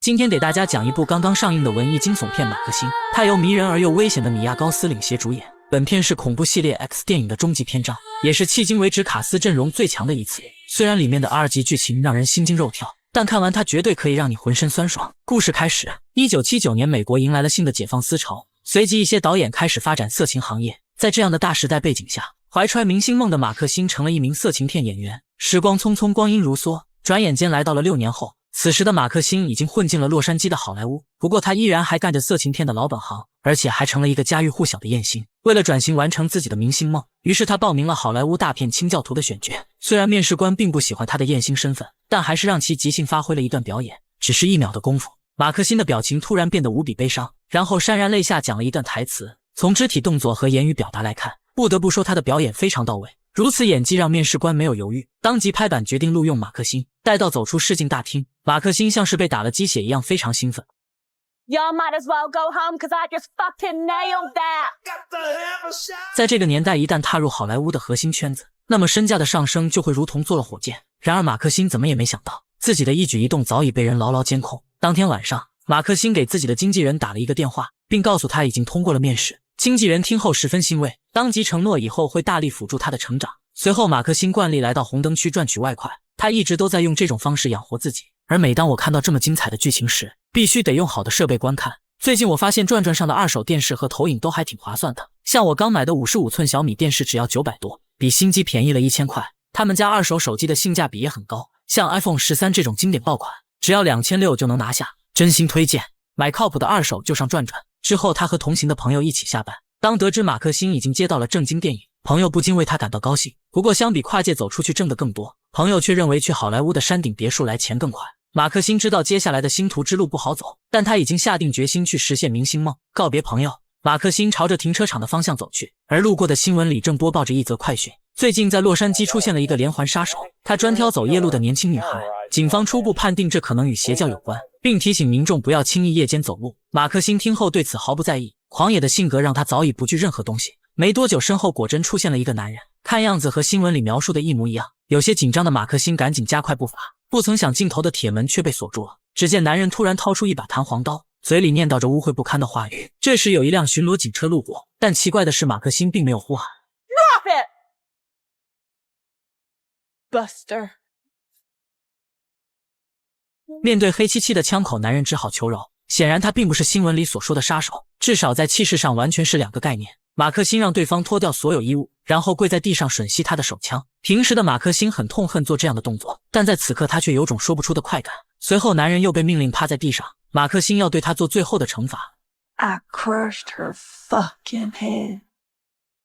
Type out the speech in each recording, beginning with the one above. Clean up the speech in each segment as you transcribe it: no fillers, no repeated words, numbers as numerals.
今天给大家讲一部刚刚上映的文艺惊悚片《马克星》，它由迷人而又危险的米娅·高斯领衔主演。本片是恐怖系列 X 电影的终极篇章，也是迄今为止卡斯阵容最强的一次。虽然里面的 R 级剧情让人心惊肉跳，但看完它绝对可以让你浑身酸爽。故事开始，1979年，美国迎来了新的解放思潮，随即一些导演开始发展色情行业。在这样的大时代背景下，怀揣明星梦的马克星成了一名色情片演员。时光匆匆，光阴如梭，转眼间来到了6年后。此时的马克星已经混进了洛杉矶的好莱坞，不过他依然还干着色情片的老本行，而且还成了一个家喻户晓的艳星。为了转型完成自己的明星梦，于是他报名了好莱坞大片清教徒的选角。虽然面试官并不喜欢他的艳星身份，但还是让其即兴发挥了一段表演。只是1秒的功夫，马克星的表情突然变得无比悲伤，然后潸然泪下讲了一段台词。从肢体动作和言语表达来看，不得不说他的表演非常到位。如此演技让面试官没有犹豫，当即拍板决定录用马克星。待到走出试镜大厅，马克星像是被打了鸡血一样非常兴奋。在这个年代，一旦踏入好莱坞的核心圈子，那么身价的上升就会如同坐了火箭。然而马克星怎么也没想到，自己的一举一动早已被人牢牢监控。当天晚上，马克星给自己的经纪人打了一个电话，并告诉他已经通过了面试。经纪人听后十分欣慰，当即承诺以后会大力辅助他的成长。随后马克星惯例来到红灯区赚取外快，他一直都在用这种方式养活自己。而每当我看到这么精彩的剧情时，必须得用好的设备观看。最近我发现转转上的二手电视和投影都还挺划算的，像我刚买的55寸小米电视只要900多，比新机便宜了1000块。他们家二手手机的性价比也很高，像 iPhone 13这种经典爆款，只要2600就能拿下，真心推荐。买靠谱的二手就上转转。之后他和同行的朋友一起下班，当得知马克星已经接到了正经电影，朋友不禁为他感到高兴。不过相比跨界走出去挣得更多，朋友却认为去好莱坞的山顶别墅来钱更快。马克星知道接下来的星途之路不好走，但他已经下定决心去实现明星梦。告别朋友，马克星朝着停车场的方向走去，而路过的新闻里正播报着一则快讯。最近在洛杉矶出现了一个连环杀手，他专挑走夜路的年轻女孩，警方初步判定这可能与邪教有关，并提醒民众不要轻易夜间走路。马克星听后对此毫不在意，狂野的性格让他早已不惧任何东西。没多久，身后果真出现了一个男人，看样子和新闻里描述的一模一样。有些紧张的马克星赶紧加快步伐，不曾想镜头的铁门却被锁住了。只见男人突然掏出一把弹簧刀，嘴里念叨着污秽不堪的话语。这时有一辆巡逻警车路过，但奇怪的是马克星并没有呼喊 Drop it! Buster。 面对黑漆漆的枪口，男人只好求饶。显然他并不是新闻里所说的杀手，至少在气势上完全是两个概念。马克星让对方脱掉所有衣物，然后跪在地上吮吸他的手枪。平时的马克星很痛恨做这样的动作，但在此刻他却有种说不出的快感。随后男人又被命令趴在地上，马克星要对他做最后的惩罚。 I crushed her fucking head。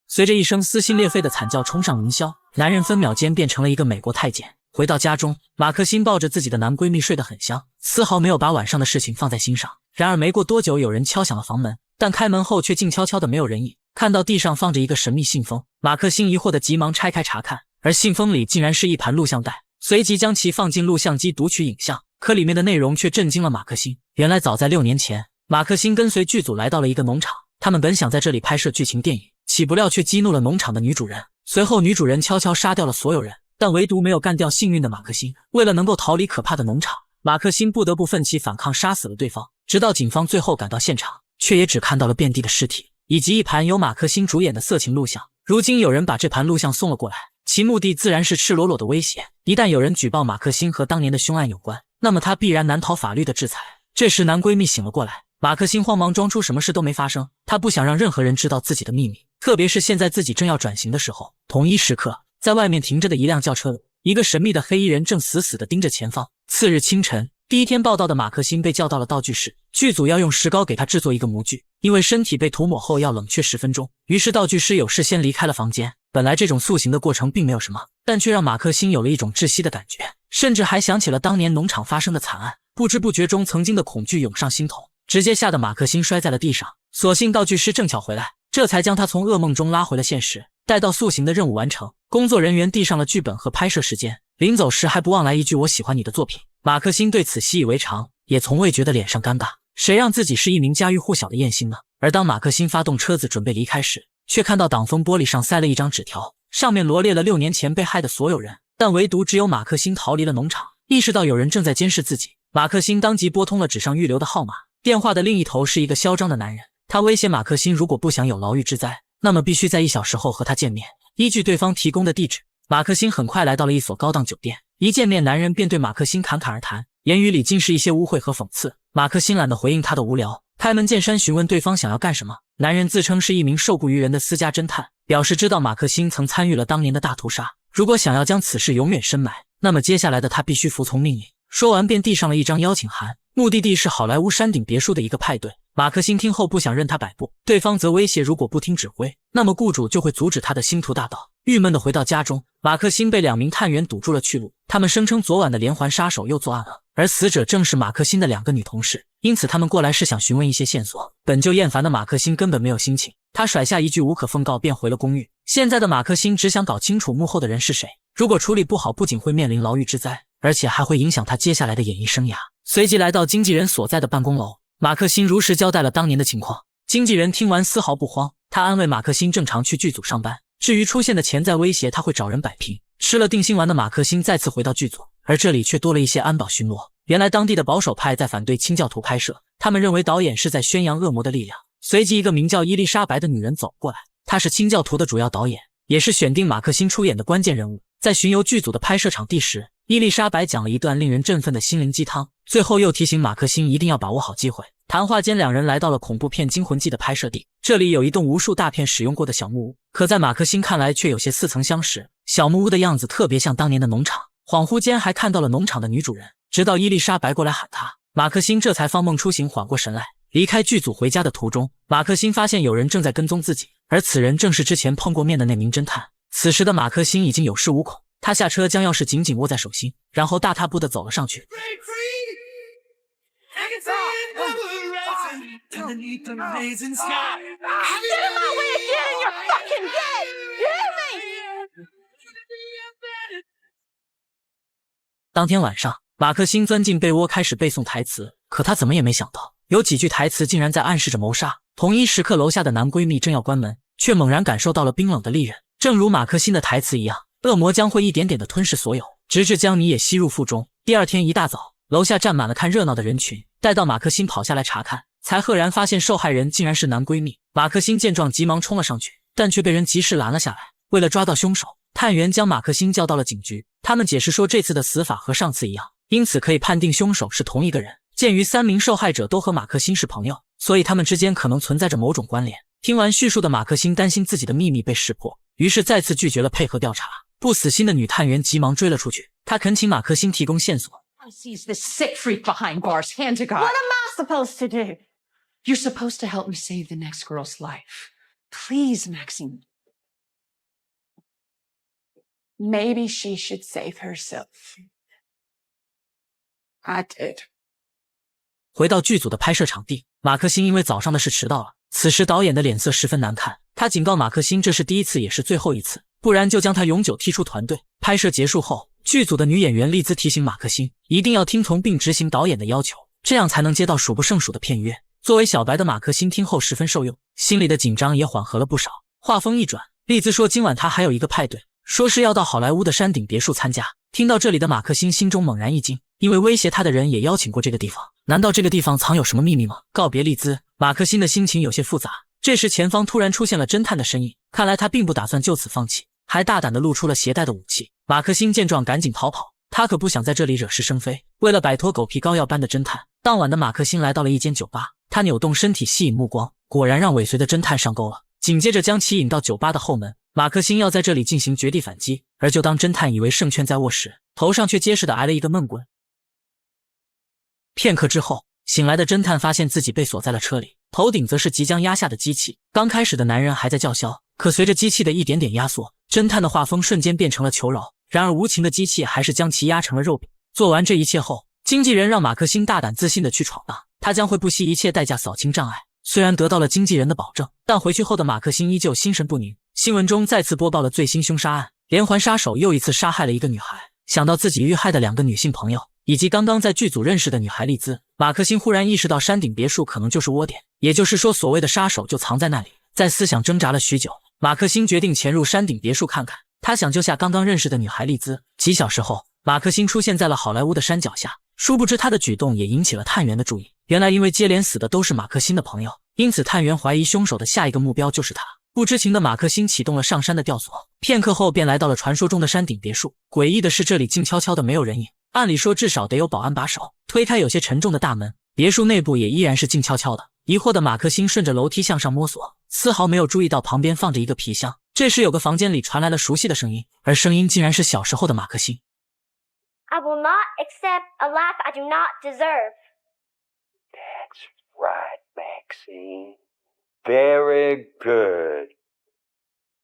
随着一声撕心裂肺的惨叫冲上云霄，男人分秒间变成了一个美国太监。回到家中，马克星抱着自己的男闺蜜睡得很香，丝毫没有把晚上的事情放在心上。然而没过多久，有人敲响了房门，但开门后却静悄悄的没有人影。看到地上放着一个神秘信封，马克星疑惑的急忙拆开查看，而信封里竟然是一盘录像带，随即将其放进录像机读取影像。可里面的内容却震惊了马克星。原来早在6年前，马克星跟随剧组来到了一个农场，他们本想在这里拍摄剧情电影，岂不料却激怒了农场的女主人。随后女主人悄悄杀掉了所有人，但唯独没有干掉幸运的马克星。为了能够逃离可怕的农场，马克星不得不奋起反抗，杀死了对方。直到警方最后赶到现场，却也只看到了遍地的尸体，以及一盘由马克星主演的色情录像。如今有人把这盘录像送了过来，其目的自然是赤裸裸的威胁。一旦有人举报马克星和当年的凶案有关，那么他必然难逃法律的制裁。这时男闺蜜醒了过来，马克星慌忙装出什么事都没发生，他不想让任何人知道自己的秘密，特别是现在自己正要转型的时候。同一时刻，在外面停着的一辆轿车里，一个神秘的黑衣人正死死地盯着前方。次日清晨，第一天报道的马克星被叫到了道具室，剧组要用石膏给他制作一个模具，因为身体被涂抹后要冷却10分钟，于是道具师有事先离开了房间。本来这种塑形的过程并没有什么，但却让马克星有了一种窒息的感觉，甚至还想起了当年农场发生的惨案。不知不觉中，曾经的恐惧涌上心头，直接吓得马克星摔在了地上。所幸道具师正巧回来，这才将他从噩梦中拉回了现实。待到塑形的任务完成，工作人员递上了剧本和拍摄时间，临走时还不忘来一句我喜欢你的作品。马克星对此习以为常，也从未觉得脸上尴尬。谁让自己是一名家喻户晓的艳星呢？而当马克星发动车子准备离开时，却看到挡风玻璃上塞了一张纸条，上面罗列了6年前被害的所有人，但唯独只有马克星逃离了农场。意识到有人正在监视自己，马克辛当即拨通了纸上预留的号码，电话的另一头是一个嚣张的男人，他威胁马克辛，如果不想有牢狱之灾，那么必须在1小时后和他见面。依据对方提供的地址，马克辛很快来到了一所高档酒店。一见面，男人便对马克辛侃侃而谈，言语里尽是一些污秽和讽刺。马克辛懒得回应他的无聊，开门见山询问对方想要干什么。男人自称是一名受雇于人的私家侦探，表示知道马克辛曾参与了当年的大屠杀，如果想要将此事永远深埋，那么接下来的他必须服从命令。说完便递上了一张邀请函，目的地是好莱坞山顶别墅的一个派对。马克辛听后不想任他摆布，对方则威胁如果不听指挥，那么雇主就会阻止他的星途大道。郁闷地回到家中，马克辛被2名探员堵住了去路，他们声称昨晚的连环杀手又作案了，而死者正是马克辛的2个女同事，因此他们过来是想询问一些线索。本就厌烦的马克辛根本没有心情，他甩下一句无可奉告便回了公寓。现在的马克辛只想搞清楚幕后的人是谁，如果处理不好，不仅会面临牢狱之灾，而且还会影响他接下来的演艺生涯。随即来到经纪人所在的办公楼，马克辛如实交代了当年的情况。经纪人听完丝毫不慌，他安慰马克辛正常去剧组上班，至于出现的潜在威胁，他会找人摆平。吃了定心丸的马克辛再次回到剧组，而这里却多了一些安保巡逻。原来当地的保守派在反对清教徒拍摄，他们认为导演是在宣扬恶魔的力量。随即一个名叫伊丽莎白的女人走过来，她是清教徒的主要导演，也是选定马克辛出演的关键人物。在巡游剧组的拍摄场地时，伊丽莎白讲了一段令人振奋的心灵鸡汤，最后又提醒马克辛一定要把握好机会。谈话间，2人来到了恐怖片《惊魂记》的拍摄地，这里有一栋无数大片使用过的小木屋，可在马克辛看来却有些似曾相识。小木屋的样子特别像当年的农场，恍惚间还看到了农场的女主人。直到伊丽莎白过来喊他，马克辛这才方梦初醒，缓过神来。离开剧组回家的途中，马克辛发现有人正在跟踪自己，而此人正是之前碰过面的那名侦探。此时的马克辛已经有恃无恐，他下车将钥匙紧紧握在手心，然后大踏步地走了上去。当天晚上，马克辛钻进被窝开始背诵台词，可他怎么也没想到，有几句台词竟然在暗示着谋杀。同一时刻，楼下的男闺蜜正要关门，却猛然感受到了冰冷的利刃。正如马克辛的台词一样，恶魔将会一点点地吞噬所有，直至将你也吸入腹中。第二天一大早，楼下站满了看热闹的人群，待到马克辛跑下来查看，才赫然发现受害人竟然是男闺蜜。马克辛见状急忙冲了上去，但却被人及时拦了下来。为了抓到凶手，探员将马克辛叫到了警局，他们解释说这次的死法和上次一样，因此可以判定凶手是同一个人。鉴于3名受害者都和马克辛是朋友，所以他们之间可能存在着某种关联。听完叙述的马克辛担心自己的秘密被识破，于是再次拒绝了配合调查。不死心的女探员急忙追了出去，她恳请马克辛提供线索。Sees this sick freak behind bars. Hand to God. What am I supposed to do? You're supposed to help me save the next girl's life. Please, Maxine. Maybe she should save herself. I did. 回到剧组的拍摄场地，马克辛因为早上的事迟到了。此时导演的脸色十分难看，他警告马克辛这是第一次也是最后一次，不然就将他永久踢出团队。拍摄结束后，剧组的女演员丽兹提醒马克辛一定要听从并执行导演的要求，这样才能接到数不胜数的片约。作为小白的马克辛听后十分受用，心里的紧张也缓和了不少。话锋一转，丽兹说今晚他还有一个派对，说是要到好莱坞的山顶别墅参加。听到这里的马克辛心中猛然一惊，因为威胁他的人也邀请过这个地方，难道这个地方藏有什么秘密吗？告别丽兹，马克辛的心情有些复杂。这时前方突然出现了侦探的身影，看来他并不打算就此放弃，还大胆地露出了携带的武器。马克辛见状赶紧逃跑，他可不想在这里惹是生非。为了摆脱狗皮膏药般的侦探，当晚的马克辛来到了一间酒吧，他扭动身体吸引目光，果然让尾随的侦探上钩了，紧接着将其引到酒吧的后门。马克辛要在这里进行绝地反击，而就当侦探以为胜券在握时，头上却结实地挨了一个闷棍。片刻之后，醒来的侦探发现自己被锁在了车里，头顶则是即将压下的机器。刚开始的男人还在叫嚣，可随着机器的一点点压缩，侦探的画风瞬间变成了求饶。然而无情的机器还是将其压成了肉饼。做完这一切后，经纪人让马克辛大胆自信地去闯荡，他将会不惜一切代价扫清障碍。虽然得到了经纪人的保证，但回去后的马克辛依旧心神不宁。新闻中再次播报了最新凶杀案，连环杀手又一次杀害了一个女孩。想到自己遇害的2个女性朋友，以及刚刚在剧组认识的女孩丽兹，马克辛忽然意识到山顶别墅可能就是窝点，也就是说所谓的杀手就藏在那里。在思想挣扎了许久，马克辛决定潜入山顶别墅看看，他想救下刚刚认识的女孩丽兹。几小时后，马克辛出现在了好莱坞的山脚下，殊不知他的举动也引起了探员的注意。原来因为接连死的都是马克辛的朋友，因此探员怀疑凶手的下一个目标就是他。不知情的马克辛启动了上山的吊索，片刻后便来到了传说中的山顶别墅。诡异的是，这里静悄悄的，没有人影。按理说至少得有保安把守。推开有些沉重的大门，别墅内部也依然是静悄悄的。疑惑的马克辛顺着楼梯向上摸索，丝毫没有注意到旁边放着一个皮箱。这时有个房间里传来了熟悉的声音，而声音竟然是小时候的马克辛。I will not accept a life I do not deserve. That's right, Maxine. Very good.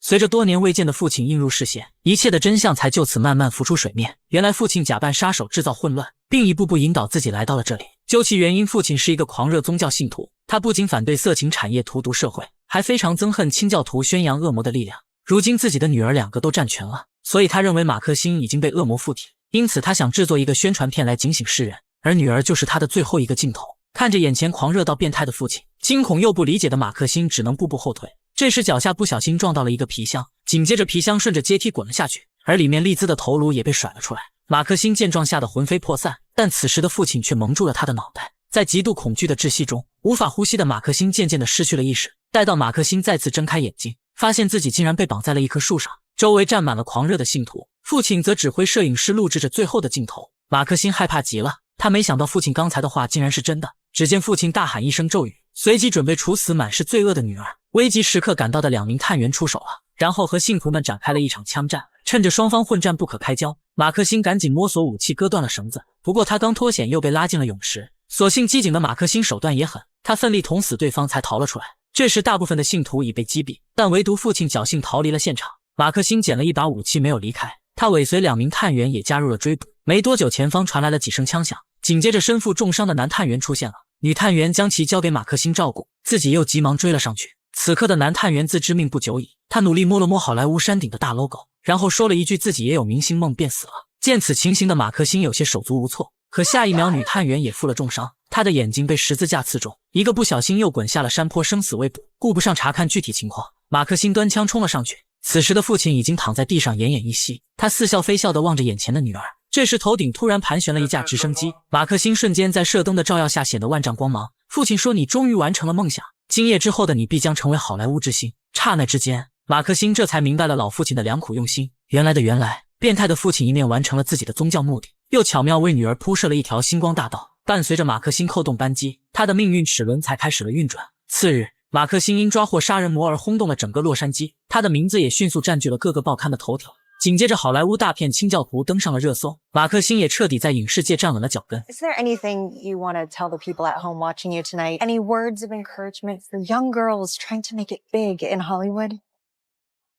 随着多年未见的父亲映入视线，一切的真相才就此慢慢浮出水面。原来父亲假扮杀手制造混乱，并一步步引导自己来到了这里。究其原因，父亲是一个狂热宗教信徒，他不仅反对色情产业荼毒社会，还非常憎恨清教徒宣扬恶魔的力量。如今自己的女儿2个都占全了，所以他认为马克辛已经被恶魔附体，因此他想制作一个宣传片来警醒世人，而女儿就是他的最后一个镜头。看着眼前狂热到变态的父亲，惊恐又不理解的马克辛只能步步后退。这时脚下不小心撞到了一个皮箱，紧接着皮箱顺着阶梯滚了下去，而里面丽兹的头颅也被甩了出来。马克辛见状吓得魂飞魄散，但此时的父亲却蒙住了他的脑袋。在极度恐惧的窒息中，无法呼吸的马克辛渐渐地失去了意识。待到马克辛再次睁开眼睛，发现自己竟然被绑在了一棵树上，周围站满了狂热的信徒，父亲则指挥摄影师录制着最后的镜头。马克辛害怕极了，他没想到父亲刚才的话竟然是真的。只见父亲大喊一声咒语，随即准备处死满是罪恶的女儿。危急时刻赶到的2名探员出手了，然后和信徒们展开了一场枪战。趁着双方混战不可开交，马克辛赶紧摸索武器割断了绳子，不过他刚脱险又被拉进了泳池。所幸机警的马克辛手段也狠，他奋力捅死对方才逃了出来。这时大部分的信徒已被击毙，但唯独父亲侥幸逃离了现场。马克辛捡了一把武器没有离开，他尾随2名探员也加入了追捕。没多久前方传来了几声枪响，紧接着身负重伤的男探员出现了，女探员将其交给马克辛照顾，自己又急忙追了上去。此刻的男探员自知命不久矣，他努力摸了摸好莱坞山顶的大 logo， 然后说了一句自己也有明星梦便死了。见此情形的马克辛有些手足无措，可下一秒女探员也负了重伤，她的眼睛被十字架刺中，一个不小心又滚下了山坡，生死未卜。顾不上查看具体情况，马克辛端枪冲了上去。此时的父亲已经躺在地上奄奄一息，他似笑非笑地望着眼前的女儿。这时头顶突然盘旋了一架直升机，马克辛瞬间在射灯的照耀下显得万丈光芒。父亲说，你终于完成了梦想，今夜之后的你必将成为好莱坞之星。刹那之间，马克辛这才明白了老父亲的良苦用心。原来的原来，变态的父亲一面完成了自己的宗教目的，又巧妙为女儿铺设了一条星光大道。伴随着马克辛扣动扳机，他的命运齿轮才开始了运转。次日，马克辛因抓获杀人魔而轰动了整个洛杉矶，他的名字也迅速占据了各个报刊的头条。紧接着，好莱坞大片《清教徒》登上了热搜，马克辛也彻底在影视界站稳了脚跟。 Is there anything you want to tell the people at home watching you tonight? Any words of encouragement for young girls trying to make it big in Hollywood?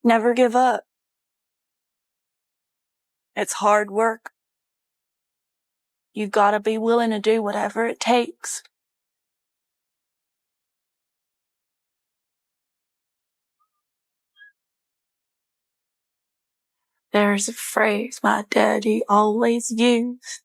Never give up. It's hard work. You've got to be willing to do whatever it takes. There's a phrase my daddy always used.